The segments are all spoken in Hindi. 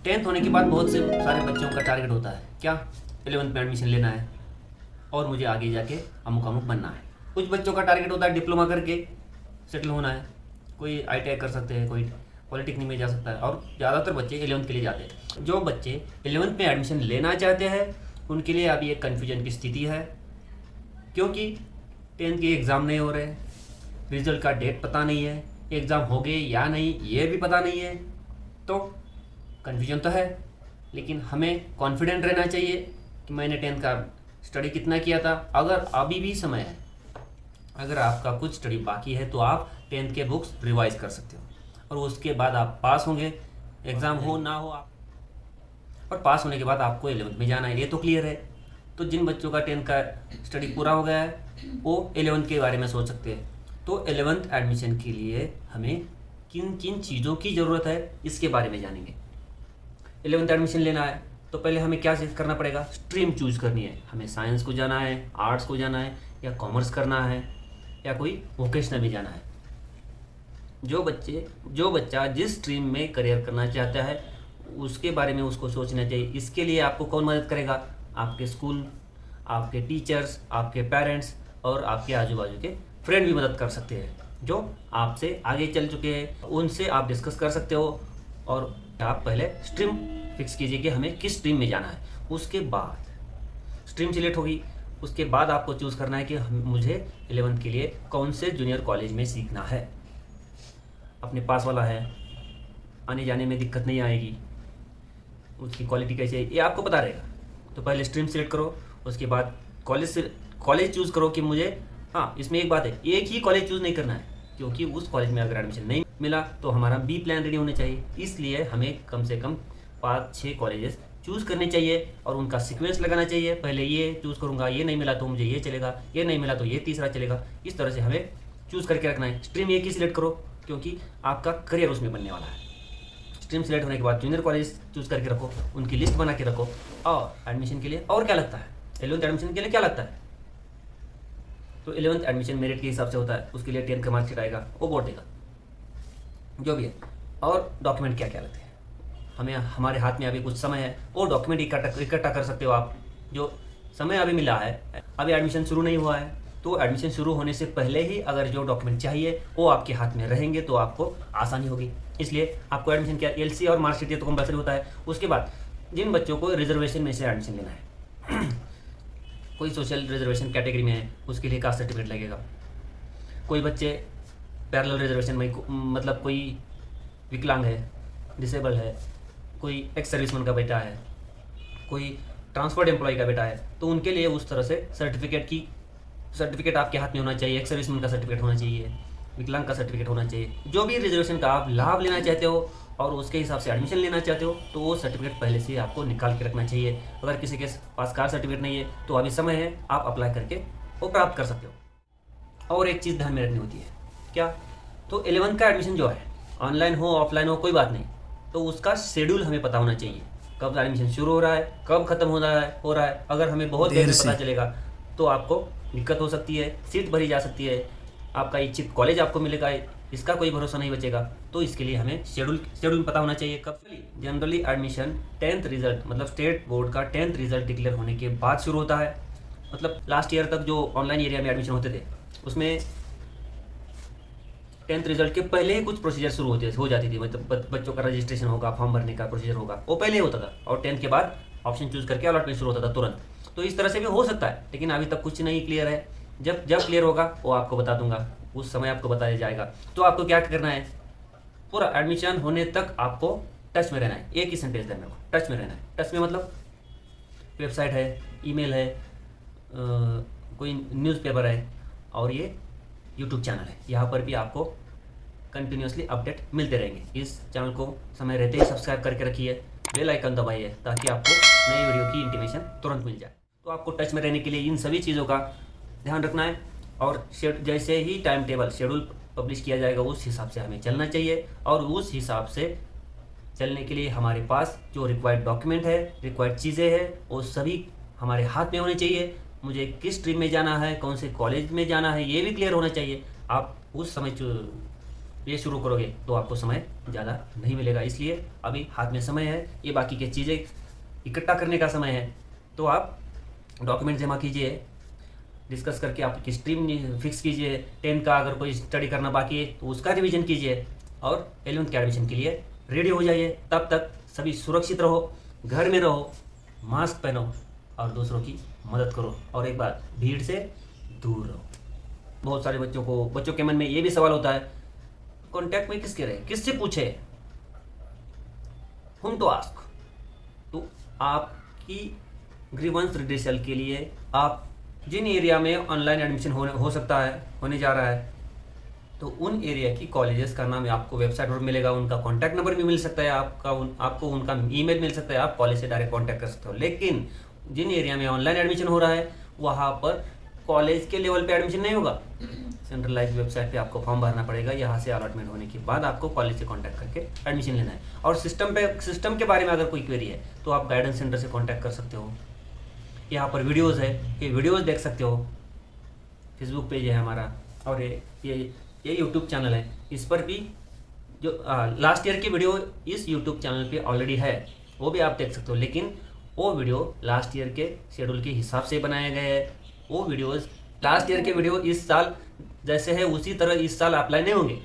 टेंथ होने के बाद बहुत से सारे बच्चों का टारगेट होता है क्या, 11th में एडमिशन लेना है और मुझे आगे जाके अमुक अमुक बनना है। कुछ बच्चों का टारगेट होता है डिप्लोमा करके सेटल होना है, कोई ITI कर सकते हैं, कोई पॉलिटेक्निक में जा सकता है, और ज़्यादातर बच्चे 11th के लिए जाते हैं। जो बच्चे 11th में एडमिशन लेना चाहते हैं उनके लिए अभी एक कन्फ्यूजन की स्थिति है, क्योंकि 10th के एग्ज़ाम नहीं हो रहे, रिजल्ट का डेट पता नहीं है, एग्ज़ाम हो गए या नहीं ये भी पता नहीं है। तो कन्फ्यूजन तो है, लेकिन हमें कॉन्फिडेंट रहना चाहिए कि मैंने 10th का स्टडी कितना किया था। अगर अभी भी समय है, अगर आपका कुछ स्टडी बाकी है तो आप 10th के बुक्स रिवाइज कर सकते हो, और उसके बाद आप पास होंगे, एग्ज़ाम हो ना हो आप, और पास होने के बाद आपको 11th में जाना है, ये तो क्लियर है। तो जिन बच्चों का 10th का स्टडी पूरा हो गया है वो 11th के बारे में सोच सकते हैं। तो 11th एडमिशन के लिए हमें किन किन चीज़ों की ज़रूरत है इसके बारे में जानेंगे। 11th एडमिशन लेना है तो पहले हमें क्या चीज़ करना पड़ेगा, स्ट्रीम चूज़ करनी है। हमें साइंस को जाना है, आर्ट्स को जाना है, या कॉमर्स करना है, या कोई वोकेशनल में जाना है। जो बच्चा जिस स्ट्रीम में करियर करना चाहता है उसके बारे में उसको सोचना चाहिए। इसके लिए आपको कौन मदद करेगा, आपके स्कूल, आपके टीचर्स, आपके पेरेंट्स और आपके आजू बाजू के फ्रेंड भी मदद कर सकते हैं जो आपसे आगे चल चुके हैं, उनसे आप डिस्कस कर सकते हो। और आप पहले स्ट्रीम फिक्स कीजिए कि हमें किस स्ट्रीम में जाना है। उसके बाद स्ट्रीम सिलेक्ट होगी, उसके बाद आपको चूज़ करना है कि मुझे 11th के लिए कौन से जूनियर कॉलेज में सीखना है। अपने पास वाला है, आने जाने में दिक्कत नहीं आएगी, उसकी क्वालिटी कैसी है ये आपको पता रहेगा। तो पहले स्ट्रीम सिलेक्ट करो, उसके बाद कॉलेज चूज़ करो कि मुझे, हाँ इसमें एक बात है, एक ही कॉलेज चूज़ नहीं करना है, क्योंकि उस कॉलेज में अगर एडमिशन नहीं मिला तो हमारा बी प्लान रेडी होने चाहिए। इसलिए हमें कम से कम 5-6 कॉलेजेस चूज़ करने चाहिए और उनका सीक्वेंस लगाना चाहिए। पहले ये चूज़ करूँगा, ये नहीं मिला तो मुझे ये चलेगा, ये नहीं मिला तो ये तीसरा चलेगा। इस तरह से हमें चूज़ करके रखना है। स्ट्रीम एक ही सिलेक्ट करो क्योंकि आपका करियर उसमें बनने वाला है। स्ट्रीम सिलेक्ट होने के बाद जूनियर कॉलेज चूज़ करके रखो, उनकी लिस्ट बना के रखो। और एडमिशन के लिए और क्या लगता है, 11th एडमिशन के लिए क्या लगता है, तो 11th एडमिशन मेरिट के हिसाब से होता है। उसके लिए 10th का मार्कशीट आएगा, वो बोर्ड देगा, जो भी है। और डॉक्यूमेंट क्या क्या लगते हैं, हमें हमारे हाथ में अभी कुछ समय है, वो डॉक्यूमेंट इकट्ठा कर सकते हो आप। जो समय अभी मिला है, अभी एडमिशन शुरू नहीं हुआ है, तो एडमिशन शुरू होने से पहले ही अगर जो डॉक्यूमेंट चाहिए वो आपके हाथ में रहेंगे तो आपको आसानी होगी। इसलिए आपको एडमिशन क्या, LC और मार्कशीट ये तो कंपलसरी होता है। उसके बाद जिन बच्चों को रिजर्वेशन में से एडमिशन लेना है कोई सोशल रिजर्वेशन कैटेगरी में है उसके लिए कास्ट सर्टिफिकेट लगेगा। कोई बच्चे पैरेलल रिजर्वेशन में, मतलब कोई विकलांग है, डिसेबल है, कोई एक्स सर्विसमैन का बेटा है, कोई ट्रांसपोर्ट एम्प्लॉय का बेटा है, तो उनके लिए उस तरह से सर्टिफिकेट आपके हाथ में होना चाहिए। एक्स सर्विसमैन का सर्टिफिकेट होना चाहिए, विकलांग का सर्टिफिकेट होना चाहिए। जो भी रिजर्वेशन का आप लाभ लेना चाहते हो और उसके हिसाब से एडमिशन लेना चाहते हो तो वो सर्टिफिकेट पहले से आपको निकाल के रखना चाहिए। अगर किसी के पास कास्ट सर्टिफिकेट नहीं है तो अभी समय है, आप अप्लाई करके वो प्राप्त कर सकते हो। और एक चीज़ ध्यान में रखनी होती है क्या, तो 11th का एडमिशन जो है ऑनलाइन हो ऑफलाइन हो कोई बात नहीं, तो उसका शेड्यूल हमें पता होना चाहिए। कब एडमिशन शुरू हो रहा है, कब खत्म हो रहा है। अगर हमें बहुत देर में पता चलेगा तो आपको दिक्कत हो सकती है, सीट भरी जा सकती है, आपका इच्छित कॉलेज आपको मिलेगा, इसका कोई भरोसा नहीं बचेगा। तो इसके लिए हमें शेड्यूल पता होना चाहिए। कब जनरली एडमिशन 10th रिजल्ट, मतलब स्टेट बोर्ड का 10th रिजल्ट डिक्लेयर होने के बाद शुरू होता है। मतलब लास्ट ईयर तक जो ऑनलाइन एरिया में एडमिशन होते थे उसमें 10th रिजल्ट के पहले ही कुछ प्रोसीजर शुरू हो जाती थी। मतलब बच्चों का रजिस्ट्रेशन होगा, फॉर्म भरने का प्रोसीजर होगा, वो पहले ही होता था। और 10th के बाद ऑप्शन चूज करके अलॉटमेंट शुरू होता था तुरंत। तो इस तरह से भी हो सकता है, लेकिन अभी तक कुछ नहीं क्लियर है। जब क्लियर होगा वो आपको बता दूंगा, उस समय आपको बताया जाएगा। तो आपको क्या करना है, पूरा एडमिशन होने तक आपको टच में रहना है। एक ही सेंटेंस है, मेरे को टच में रहना है। टच में मतलब वेबसाइट है, ईमेल है, कोई न्यूज़पेपर है, और ये यूट्यूब चैनल है। यहाँ पर भी आपको कंटिन्यूसली अपडेट मिलते रहेंगे। इस चैनल को समय रहते ही सब्सक्राइब करके रखिए, बेल आइकन दबाइए ताकि आपको नई वीडियो की इंटीमेशन तुरंत मिल जाए। तो आपको टच में रहने के लिए इन सभी चीज़ों का ध्यान रखना है। और जैसे ही टाइम टेबल शेड्यूल पब्लिश किया जाएगा उस हिसाब से हमें चलना चाहिए। और उस हिसाब से चलने के लिए हमारे पास जो रिक्वायर्ड डॉक्यूमेंट है, रिक्वायर्ड चीज़ें हैं, वो सभी हमारे हाथ में होने चाहिए। मुझे किस स्ट्रीम में जाना है, कौन से कॉलेज में जाना है, ये भी क्लियर होना चाहिए। आप उस समय ये शुरू करोगे तो आपको समय ज़्यादा नहीं मिलेगा। इसलिए अभी हाथ में समय है, ये बाकी के चीज़ें इकट्ठा करने का समय है। तो आप डॉक्यूमेंट जमा कीजिए, डिस्कस करके आपकी स्ट्रीम फिक्स कीजिए। 10 का अगर कोई स्टडी करना बाकी है तो उसका रिवीजन कीजिए और 11th के एडमिशन के लिए रेडी हो जाइए। तब तक सभी सुरक्षित रहो, घर में रहो, मास्क पहनो और दूसरों की मदद करो। और एक बात, भीड़ से दूर रहो। बहुत सारे बच्चों के मन में ये भी सवाल होता है, कॉन्टैक्ट में किसके रहे, किससे पूछे, हुम टू आस्क। तो आपकी ग्रीवेंस रिड्रेसल के लिए आप जिन एरिया में ऑनलाइन एडमिशन हो सकता है, होने जा रहा है, तो उन एरिया की कॉलेजेस का नाम आपको वेबसाइट पर मिलेगा, उनका कॉन्टैक्ट नंबर भी मिल सकता है, आपको उनका ईमेल मिल सकता है, आप कॉलेज से डायरेक्ट कॉन्टैक्ट कर सकते हो। लेकिन जिन एरिया में ऑनलाइन एडमिशन हो रहा है वहाँ पर कॉलेज के लेवल पे एडमिशन नहीं होगा, सेंट्रलाइज वेबसाइट पे आपको फॉर्म भरना पड़ेगा। यहाँ से अलॉटमेंट होने के बाद आपको कॉलेज से कांटेक्ट करके एडमिशन लेना है। और सिस्टम के बारे में अगर कोई क्वेरी है तो आप गाइडेंस सेंटर से कांटेक्ट कर सकते हो। यहाँ पर वीडियोस है, ये वीडियोस देख सकते हो। फेसबुक पेज है हमारा और ये यूट्यूब चैनल है, इस पर भी जो लास्ट ईयर की वीडियो इस यूट्यूब चैनल पे ऑलरेडी है, वो भी आप देख सकते हो। लेकिन वो वीडियो लास्ट ईयर के शेड्यूल के हिसाब से बनाए गए हैं। वो वीडियोस लास्ट ईयर के वीडियो इस साल जैसे है उसी तरह इस साल अप्लाई नहीं होंगे,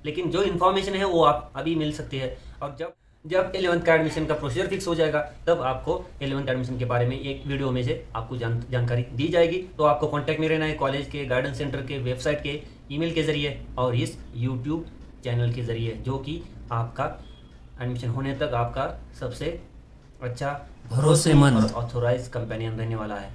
लेकिन जो इन्फॉर्मेशन है वो आप अभी मिल सकती है। और जब 11th का एडमिशन का प्रोसीजर फिक्स हो जाएगा तब आपको 11th एडमिशन के बारे में एक वीडियो में से आपको जानकारी दी जाएगी। तो आपको कांटेक्ट में रहना है कॉलेज के गाइडेंस सेंटर के वेबसाइट के ईमेल के ज़रिए और इस यूट्यूब चैनल के ज़रिए, जो कि आपका एडमिशन होने तक आपका सबसे अच्छा भरोसेमंद और ऑथोराइज कंपेनियन रहने वाला है।